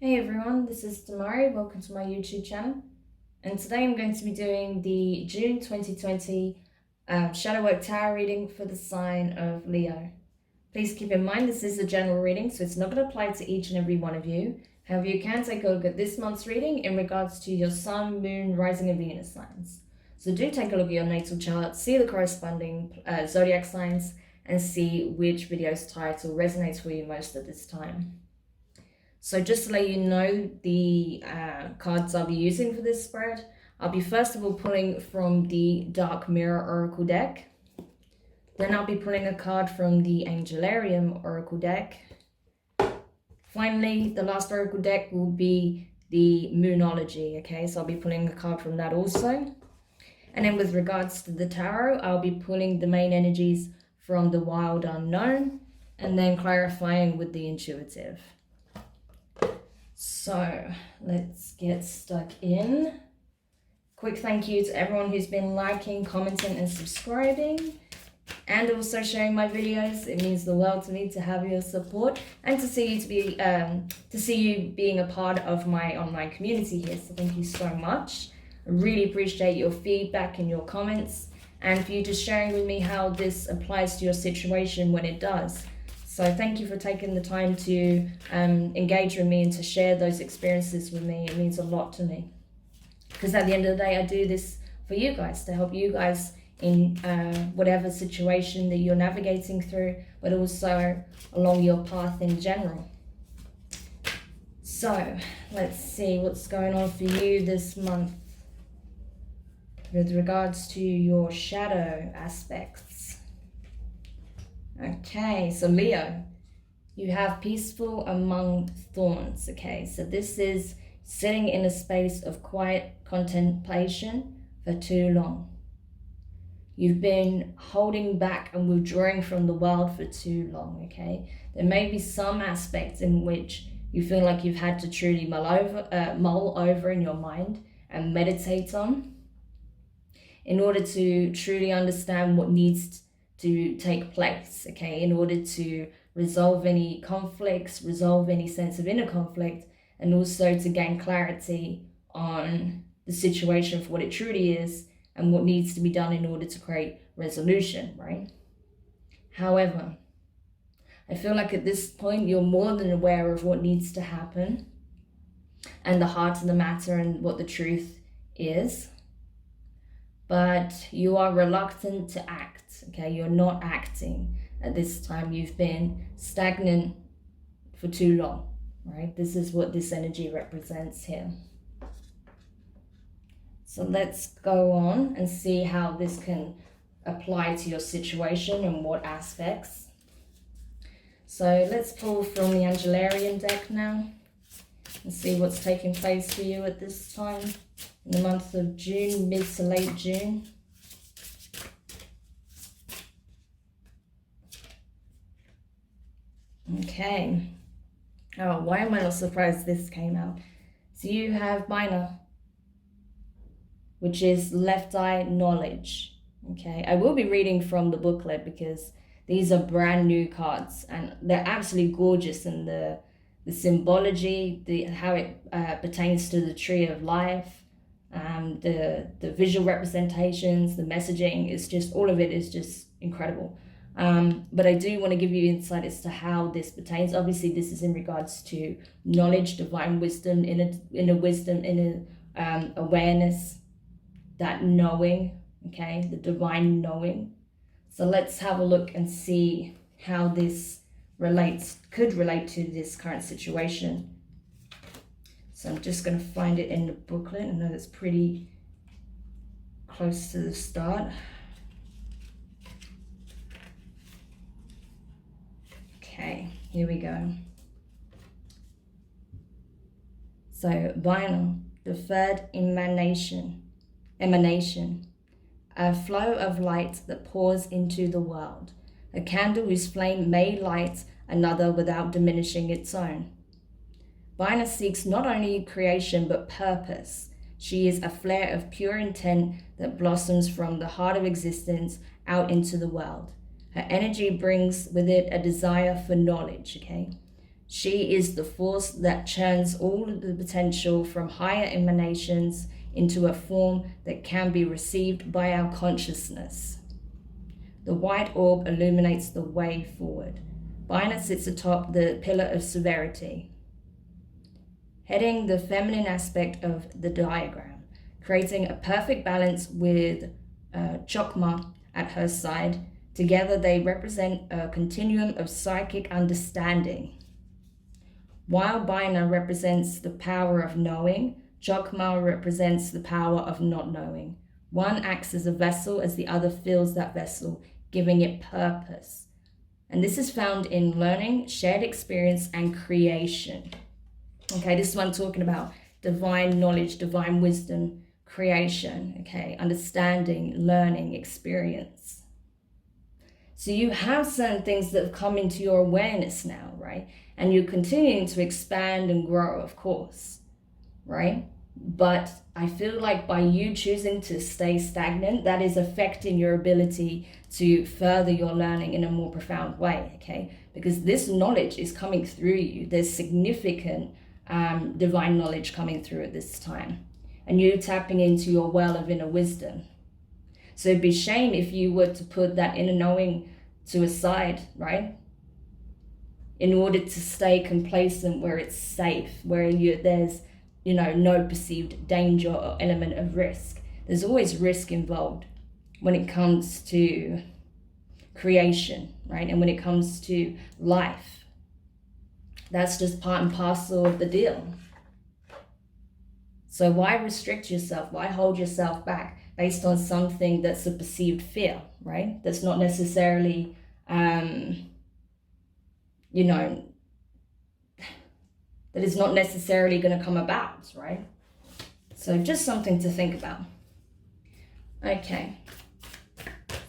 Hey everyone, this is Demari. Welcome to my YouTube channel. And today I'm going to be doing the June 2020 Shadow Work Tarot reading for the sign of Leo. Please keep in mind this is a general reading, so it's not going to apply to each and every one of you. However, you can take a look at this month's reading in regards to your Sun, Moon, Rising and Venus signs. So do take a look at your natal chart, see the corresponding zodiac signs, and see which video's title resonates for you most at this time. So just to let you know the cards I'll be using for this spread, I'll be first of all pulling from the Dark Mirror Oracle deck. Then I'll be pulling a card from the Angelarium Oracle deck. Finally, the last Oracle deck will be the Moonology, okay? So I'll be pulling a card from that also. And then with regards to the Tarot, I'll be pulling the main energies from the Wild Unknown and then clarifying with the Intuitive. So let's get stuck in. Quick thank you to everyone who's been liking, commenting and subscribing, and also sharing my videos. It means the world to me to have your support and to see you being a part of my online community here. So thank you so much. I really appreciate your feedback and your comments, and for you just sharing with me how this applies to your situation when it does. So thank you for taking the time to engage with me and to share those experiences with me. It means a lot to me. Because at the end of the day, I do this for you guys, to help you guys in whatever situation that you're navigating through, but also along your path in general. So let's see what's going on for you this month with regards to your shadow aspects. Okay, so Leo, you have peaceful among thorns. Okay, so this is sitting in a space of quiet contemplation for too long. You've been holding back and withdrawing from the world for too long, okay? There may be some aspects in which you feel like you've had to truly mull over in your mind and meditate on in order to truly understand what needs to take place, okay, in order to resolve any conflicts, resolve any sense of inner conflict, and also to gain clarity on the situation for what it truly is and what needs to be done in order to create resolution, right? However, I feel like at this point you're more than aware of what needs to happen and the heart of the matter and what the truth is, but you are reluctant to act, okay? You're not acting at this time. You've been stagnant for too long, right? This is what this energy represents here. So let's go on and see how this can apply to your situation and what aspects. So let's pull from the Angelarium deck now and see what's taking place for you at this time in the month of June, mid to late June. Okay. Oh, why am I not surprised this came out? So you have minor, which is left eye knowledge. Okay, I will be reading from the booklet because these are brand new cards and they're absolutely gorgeous, and the symbology, how it pertains to the tree of life, the visual representations, the messaging is just, all of it is just incredible. But I do want to give you insight as to how this pertains. Obviously, this is in regards to knowledge, divine wisdom, inner wisdom, inner awareness, that knowing, okay, the divine knowing. So let's have a look and see how this could relate to this current situation. So I'm just going to find it in the booklet. I know that's pretty close to the start. Okay, here we go. So vinyl, the third emanation, a flow of light that pours into the world, a candle whose flame may light another without diminishing its own. Vina seeks not only creation but purpose. She is a flare of pure intent that blossoms from the heart of existence out into the world. Her energy brings with it a desire for knowledge, okay? She is the force that churns all of the potential from higher emanations into a form that can be received by our consciousness. The white orb illuminates the way forward. Bina sits atop the pillar of severity, heading the feminine aspect of the diagram, creating a perfect balance with Chokma at her side. Together they represent a continuum of psychic understanding. While Bina represents the power of knowing, Chokma represents the power of not knowing. One acts as a vessel as the other fills that vessel, giving it purpose. And this is found in learning, shared experience, and creation. Okay, this is what I'm talking about. Divine knowledge, divine wisdom, creation, okay, understanding, learning, experience. So you have certain things that have come into your awareness now, right? And you're continuing to expand and grow, of course, right? But I feel like by you choosing to stay stagnant, that is affecting your ability to further your learning in a more profound way, okay? Because this knowledge is coming through you. There's significant divine knowledge coming through at this time. And you're tapping into your well of inner wisdom. So it'd be a shame if you were to put that inner knowing to a side, right? In order to stay complacent where it's safe, where there's, no perceived danger or element of risk. There's always risk involved when it comes to creation, right? And when it comes to life. That's just part and parcel of the deal. So why restrict yourself? Why hold yourself back based on something that's a perceived fear, right? That's not necessarily, that is not necessarily going to come about, right? So just something to think about. Okay.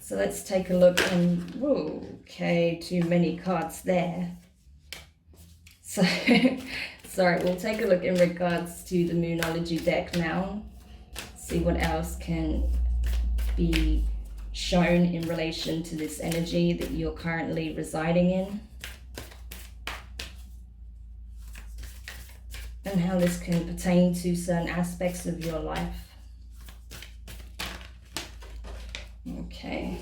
So let's take a look and, okay, too many cards there. So, sorry, we'll take a look in regards to the Moonology deck now. See what else can be shown in relation to this energy that you're currently residing in. And how this can pertain to certain aspects of your life. Okay.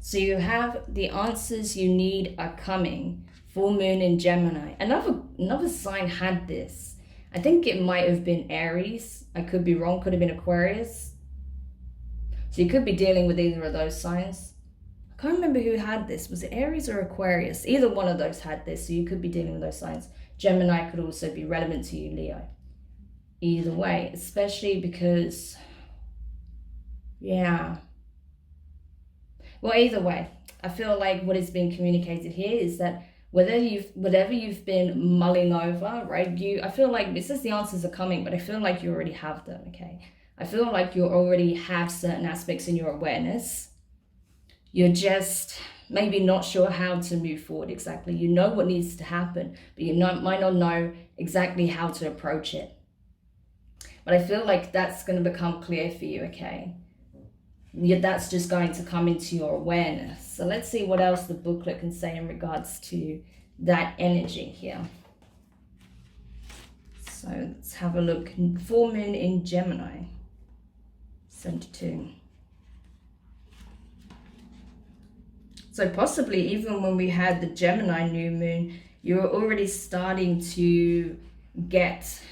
So you have the answers you need are coming. Full moon in Gemini. Another sign had this. I think it might have been Aries. I could be wrong. Could have been Aquarius. So you could be dealing with either of those signs. I can't remember who had this. Was it Aries or Aquarius? Either one of those had this. So you could be dealing with those signs. Gemini could also be relevant to you, Leo. Either way. Especially because, yeah. Well, either way. I feel like what is being communicated here is that whatever you've been mulling over, right? I feel like it says the answers are coming, but I feel like you already have them, okay? I feel like you already have certain aspects in your awareness. You're just maybe not sure how to move forward exactly. You know what needs to happen, but you might not know exactly how to approach it. But I feel like that's going to become clear for you, okay? That's just going to come into your awareness. So let's see what else the booklet can say in regards to that energy here. So let's have a look. Full moon in Gemini. 72. So possibly even when we had the Gemini new moon, you were already starting to get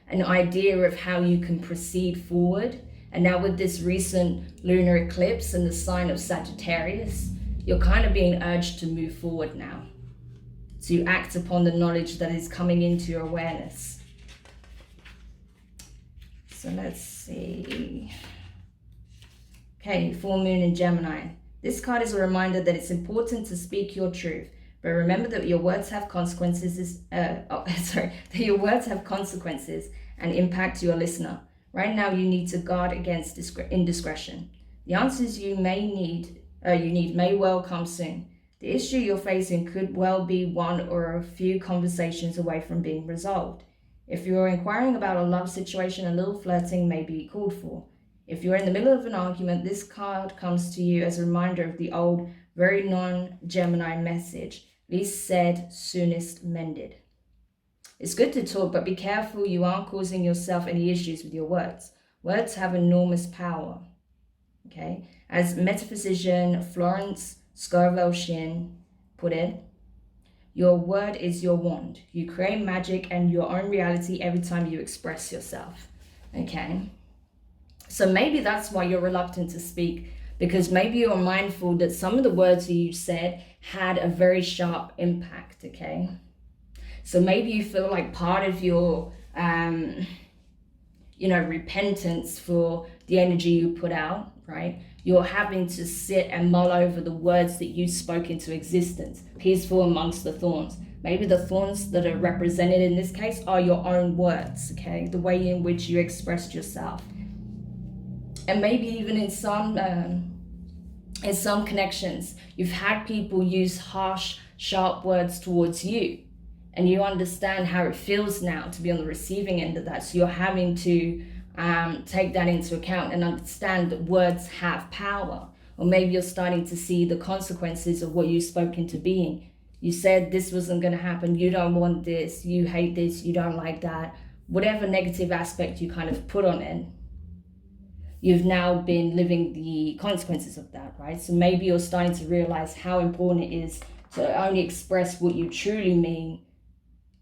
an idea of how you can proceed forward. And now with this recent lunar eclipse and the sign of Sagittarius, you're kind of being urged to move forward now, to act upon the knowledge that is coming into your awareness. So let's see. Okay, full moon in Gemini. This card is a reminder that it's important to speak your truth, but remember that your words have consequences. That your words have consequences and impact your listener. Right now, you need to guard against indiscretion. The answers you need may well come soon. The issue you're facing could well be one or a few conversations away from being resolved. If you're inquiring about a love situation, a little flirting may be called for. If you're in the middle of an argument, this card comes to you as a reminder of the old, very non-Gemini message, least said, soonest mended. It's good to talk, but be careful you aren't causing yourself any issues with your words. Words have enormous power, okay? As metaphysician Florence Scovel-Shinn put it, your word is your wand. You create magic and your own reality every time you express yourself, okay? So maybe that's why you're reluctant to speak, because maybe you're mindful that some of the words you said had a very sharp impact, okay? So maybe you feel like part of your, repentance for the energy you put out, right? You're having to sit and mull over the words that you spoke into existence, peaceful amongst the thorns. Maybe the thorns that are represented in this case are your own words, okay? The way in which you expressed yourself. And maybe even in some connections, you've had people use harsh, sharp words towards you. And you understand how it feels now to be on the receiving end of that. So you're having to take that into account and understand that words have power. Or maybe you're starting to see the consequences of what you spoke into being. You said this wasn't going to happen. You don't want this. You hate this. You don't like that. Whatever negative aspect you kind of put on it, you've now been living the consequences of that, right? So maybe you're starting to realize how important it is to only express what you truly mean,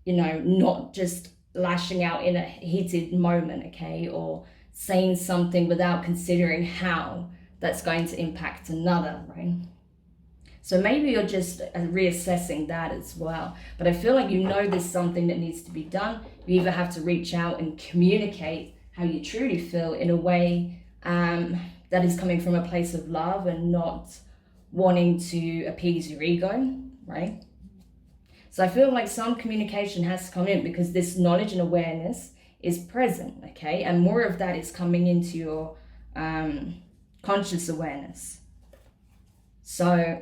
not just lashing out in a heated moment, okay? Or saying something without considering how that's going to impact another, right? So maybe you're just reassessing that as well. But I feel like there's something that needs to be done. You either have to reach out and communicate how you truly feel in a way that is coming from a place of love and not wanting to appease your ego, right? So I feel like some communication has to come in because this knowledge and awareness is present, okay? And more of that is coming into your conscious awareness. So,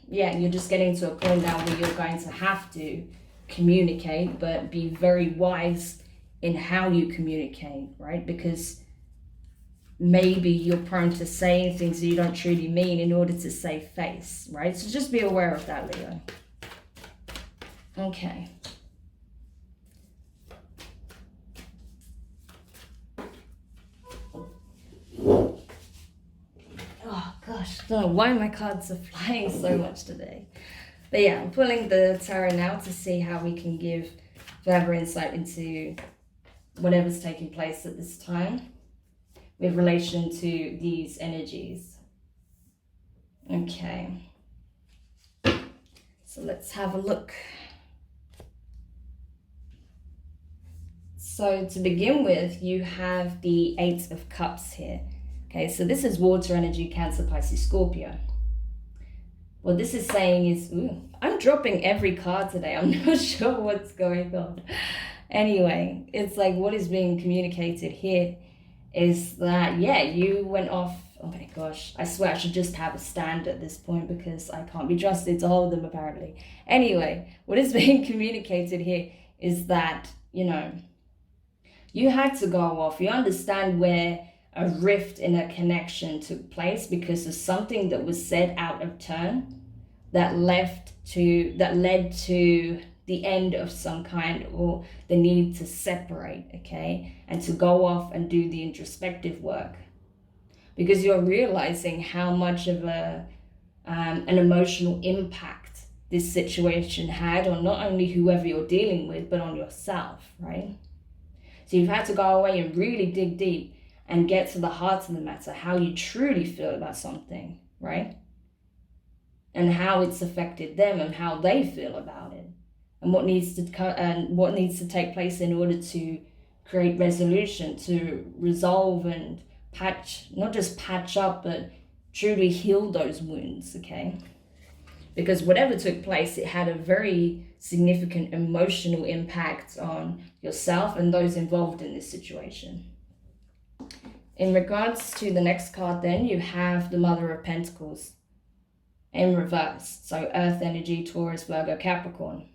yeah, you're just getting to a point now where you're going to have to communicate, but be very wise in how you communicate, right? Because maybe you're prone to saying things that you don't truly mean in order to save face, right? So just be aware of that, Leo. Okay. Oh gosh, I don't know why my cards are flying so much today. But yeah, I'm pulling the tarot now to see how we can give further insight into whatever's taking place at this time with relation to these energies. Okay. So let's have a look. So to begin with, you have the Eight of Cups here. Okay, so this is water energy, Cancer, Pisces, Scorpio. What this is saying is, I'm dropping every card today. I'm not sure what's going on. Anyway, it's like what is being communicated here is that, yeah, you went off. Oh my gosh, I swear I should just have a stand at this point because I can't be trusted to hold them apparently. Anyway, what is being communicated here is that, you had to go off. You understand where a rift in a connection took place because of something that was said out of turn that led to the end of some kind, or the need to separate, okay? And to go off and do the introspective work. Because you're realizing how much of an emotional impact this situation had on not only whoever you're dealing with, but on yourself, right? So you've had to go away and really dig deep and get to the heart of the matter, how you truly feel about something, right? And how it's affected them and how they feel about it, and what needs to take place in order to create resolution, to resolve and not just patch up, but truly heal those wounds, okay? Because whatever took place, it had a very significant emotional impact on yourself and those involved in this situation. In regards to the next card then, you have the Mother of Pentacles in reverse. So Earth energy, Taurus, Virgo, Capricorn.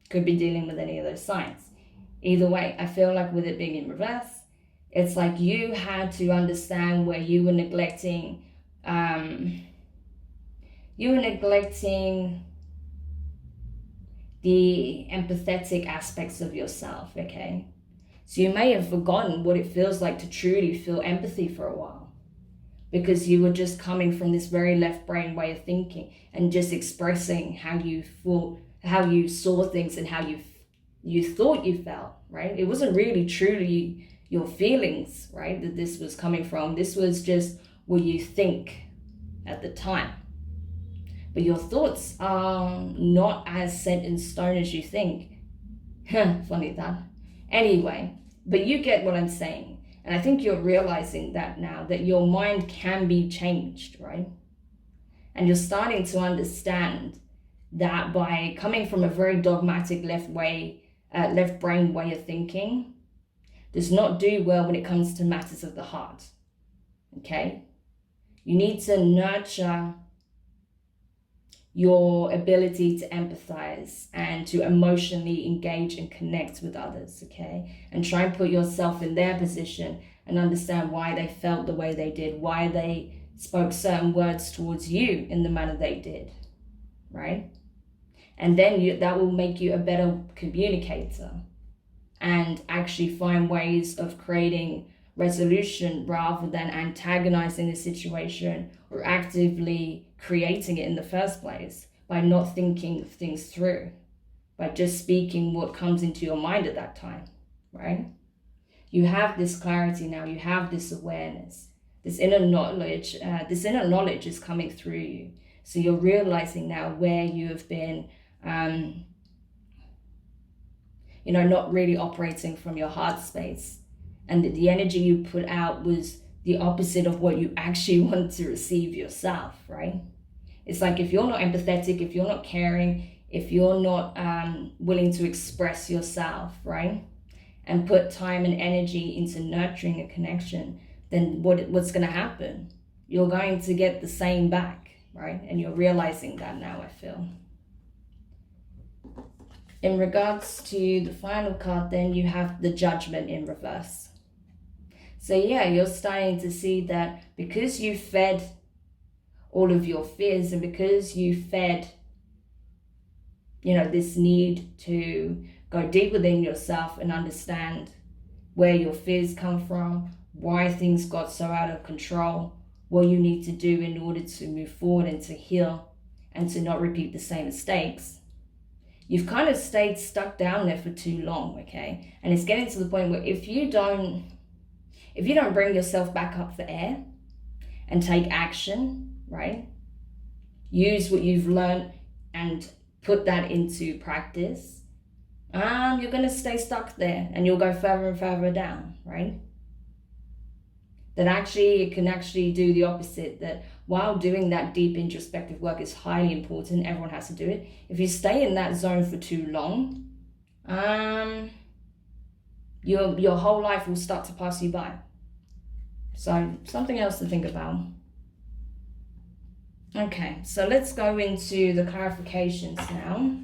Could be dealing with any of those signs. Either way, I feel like with it being in reverse, It's like you had to understand where you were neglecting, the empathetic aspects of yourself, okay? So you may have forgotten what it feels like to truly feel empathy for a while, because you were just coming from this very left brain way of thinking and just expressing how you thought, how you saw things, and how you thought you felt, right? It wasn't really truly your feelings, right, that this was coming from. This was just what you think at the time. But your thoughts are not as set in stone as you think. Funny that. Anyway, but you get what I'm saying. And I think you're realizing that now, that your mind can be changed, right? And you're starting to understand that by coming from a very dogmatic left brain way of thinking does not do well when it comes to matters of the heart, okay? You need to nurture your ability to empathize and to emotionally engage and connect with others, okay? And try and put yourself in their position and understand why they felt the way they did, why they spoke certain words towards you in the manner they did, right? And then that will make you a better communicator and actually find ways of creating resolution rather than antagonizing the situation or actively creating it in the first place by not thinking things through, by just speaking what comes into your mind at that time, right? You have this clarity now, you have this awareness, this inner knowledge is coming through you. So you're realizing now where you have been not really operating from your heart space, and that the energy you put out was the opposite of what you actually want to receive yourself, right? It's like if you're not empathetic, if you're not caring, if you're not willing to express yourself, right, and put time and energy into nurturing a connection, then what's going to happen? You're going to get the same back, right? And you're realizing that now, I feel. In regards to the final card, then you have the Judgment in reverse. So yeah, you're starting to see that because you fed all of your fears, and because you fed, this need to go deep within yourself and understand where your fears come from, why things got so out of control, what you need to do in order to move forward and to heal and to not repeat the same mistakes. You've kind of stayed stuck down there for too long, okay? And it's getting to the point where if you don't bring yourself back up for air and take action, right? Use what you've learned and put that into practice, you're going to stay stuck there and you'll go further and further down, right? That actually, it can actually do the opposite, that while doing that deep introspective work is highly important, everyone has to do it. If you stay in that zone for too long, your whole life will start to pass you by. So something else to think about. Okay, so let's go into the clarifications now.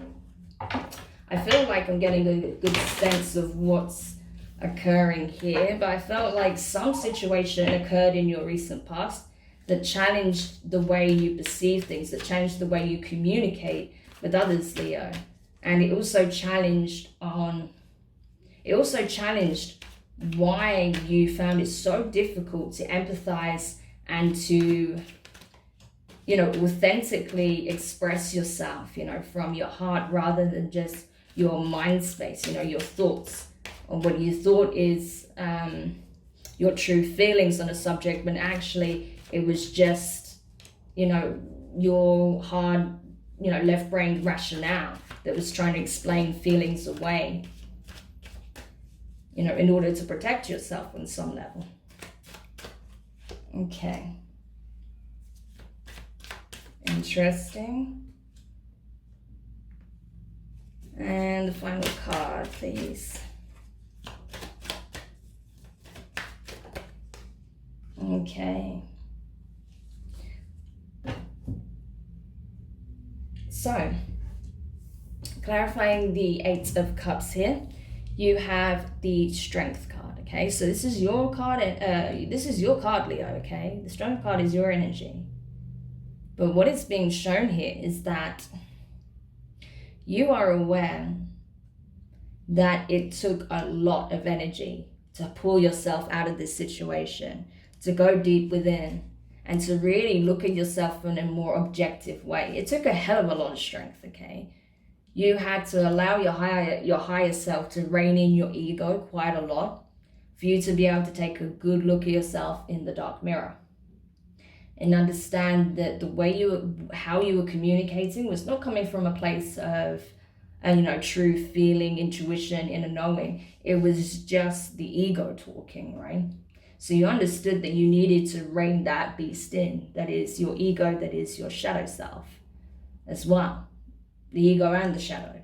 I feel like I'm getting a good sense of what's occurring here, but I felt like some situation occurred in your recent past that challenged the way you perceive things, that challenged the way you communicate with others, Leo. And it also challenged why you found it so difficult to empathize and to, authentically express yourself, from your heart rather than just your mind space, your thoughts, or what you thought is your true feelings on a subject, when actually it was just, your hard, left-brained rationale that was trying to explain feelings away, in order to protect yourself on some level. Okay. Interesting. And the final card, please. Okay. So, clarifying the Eight of Cups here, you have the Strength card, Okay, so this is your card, this is your card, Leo, okay? The Strength card is your energy. But what is being shown here is that you are aware that it took a lot of energy to pull yourself out of this situation, to go deep within, and to really look at yourself in a more objective way. It took a hell of a lot of strength, okay? You had to allow your higher self to rein in your ego quite a lot for you to be able to take a good look at yourself in the dark mirror and understand that the way how you were communicating was not coming from a place of true feeling, intuition, inner knowing. It was just the ego talking, right? So you understood that you needed to rein that beast in. That is your ego, that is your shadow self as well. The ego and the shadow.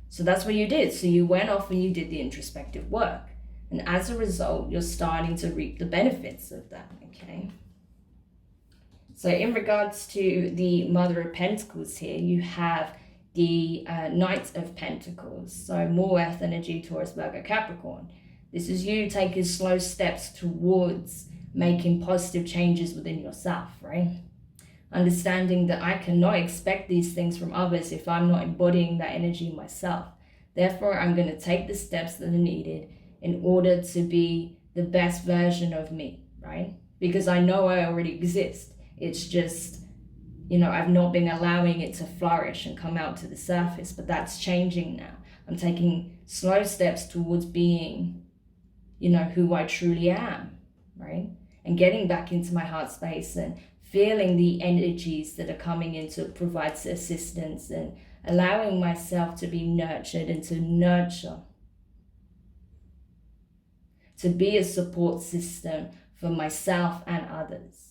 So that's what you did. So you went off and you did the introspective work. And as a result, you're starting to reap the benefits of that, okay? So in regards to the Mother of Pentacles here, you have the Knight of Pentacles. So more Earth energy, Taurus, Virgo, Capricorn. This is you taking slow steps towards making positive changes within yourself, right? Understanding that I cannot expect these things from others if I'm not embodying that energy myself. Therefore, I'm going to take the steps that are needed in order to be the best version of me, right? Because I know I already exist. It's just, I've not been allowing it to flourish and come out to the surface, but that's changing now. I'm taking slow steps towards being, who I truly am, right? And getting back into my heart space and feeling the energies that are coming in to provide assistance and allowing myself to be nurtured and to nurture, to be a support system for myself and others.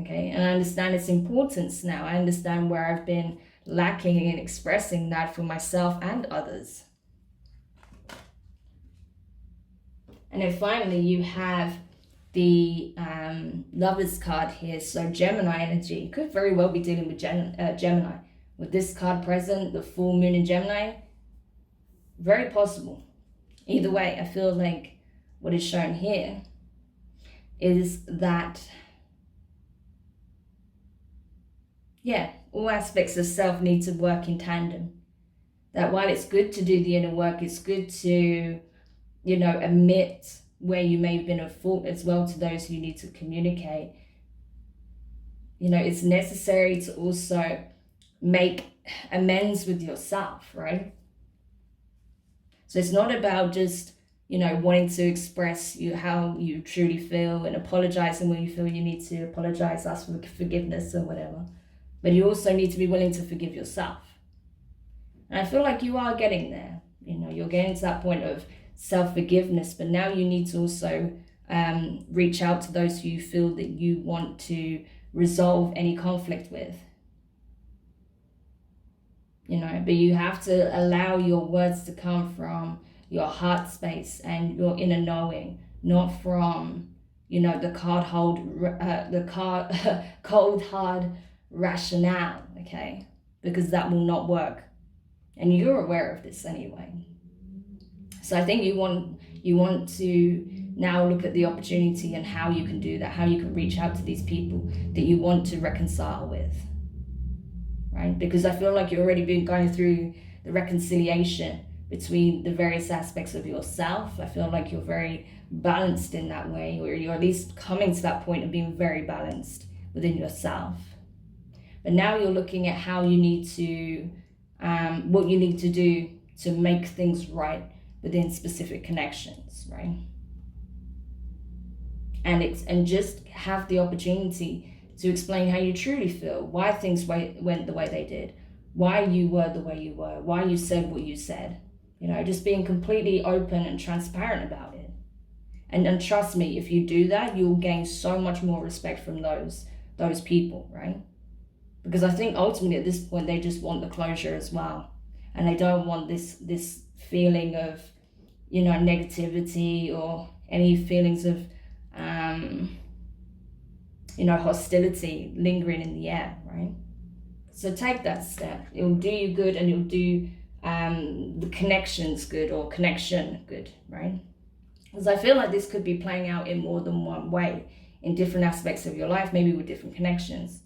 Okay, and I understand its importance now. I understand where I've been lacking in expressing that for myself and others. And then finally, you have the Lovers card here. So Gemini energy. You could very well be dealing with Gemini. With this card present, the full moon in Gemini, very possible. Either way, I feel like what is shown here is that, all aspects of self need to work in tandem. That while it's good to do the inner work, it's good to, admit where you may have been at fault as well to those who you need to communicate. It's necessary to also make amends with yourself, right? So it's not about just, wanting to express how you truly feel and apologizing when you feel you need to apologize, ask for forgiveness or whatever. But you also need to be willing to forgive yourself. And I feel like you are getting there. You're getting to that point of self-forgiveness, but now you need to also reach out to those who you feel that you want to resolve any conflict with. But you have to allow your words to come from your heart space and your inner knowing, not from, the cold hard rationale, okay? Because that will not work. And you're aware of this anyway. So I think you want to now look at the opportunity and how you can do that, how you can reach out to these people that you want to reconcile with, right? Because I feel like you've already been going through the reconciliation between the various aspects of yourself. I feel like you're very balanced in that way, or you're at least coming to that point of being very balanced within yourself. But now you're looking at how you need to, what you need to do to make things right within specific connections, right? And just have the opportunity to explain how you truly feel, why things went the way they did, why you were the way you were, why you said what you said. Just being completely open and transparent about it. And trust me, if you do that, you'll gain so much more respect from those people, right? Because I think ultimately at this point, they just want the closure as well. And they don't want this feeling of, negativity or any feelings of, hostility lingering in the air, right? So take that step. It'll do you good, and it'll do the connections good, or connection good, right? Because I feel like this could be playing out in more than one way, in different aspects of your life, maybe with different connections.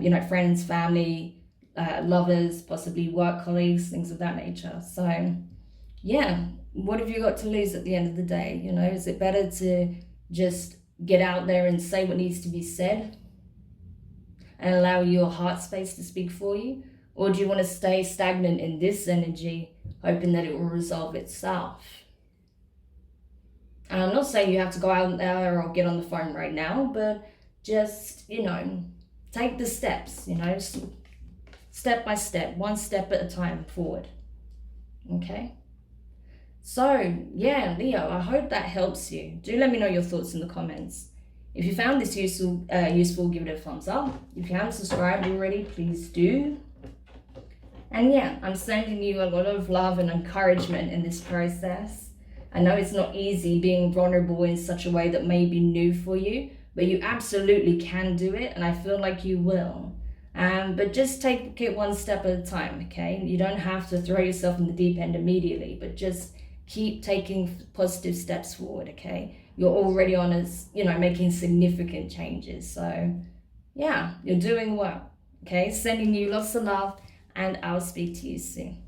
You know, friends, family, lovers, possibly work colleagues, things of that nature. So yeah, what have you got to lose at the end of the day? You know, is it better to just get out there and say what needs to be said and allow your heart space to speak for you? Or do you want to stay stagnant in this energy, hoping that it will resolve itself? And I'm not saying you have to go out there or get on the phone right now, but just, you know, take the steps, you know, step by step, one step at a time forward. Okay? So, yeah, Leo, I hope that helps you. Do let me know your thoughts in the comments. If you found this useful, give it a thumbs up. If you haven't subscribed already, please do. And yeah, I'm sending you a lot of love and encouragement in this process. I know it's not easy being vulnerable in such a way that may be new for you, but you absolutely can do it, and I feel like you will. But just take it one step at a time, okay? You don't have to throw yourself in the deep end immediately, but just keep taking positive steps forward, okay? You're already on as, you know, making significant changes. So yeah, you're doing well, okay? Sending you lots of love, and I'll speak to you soon.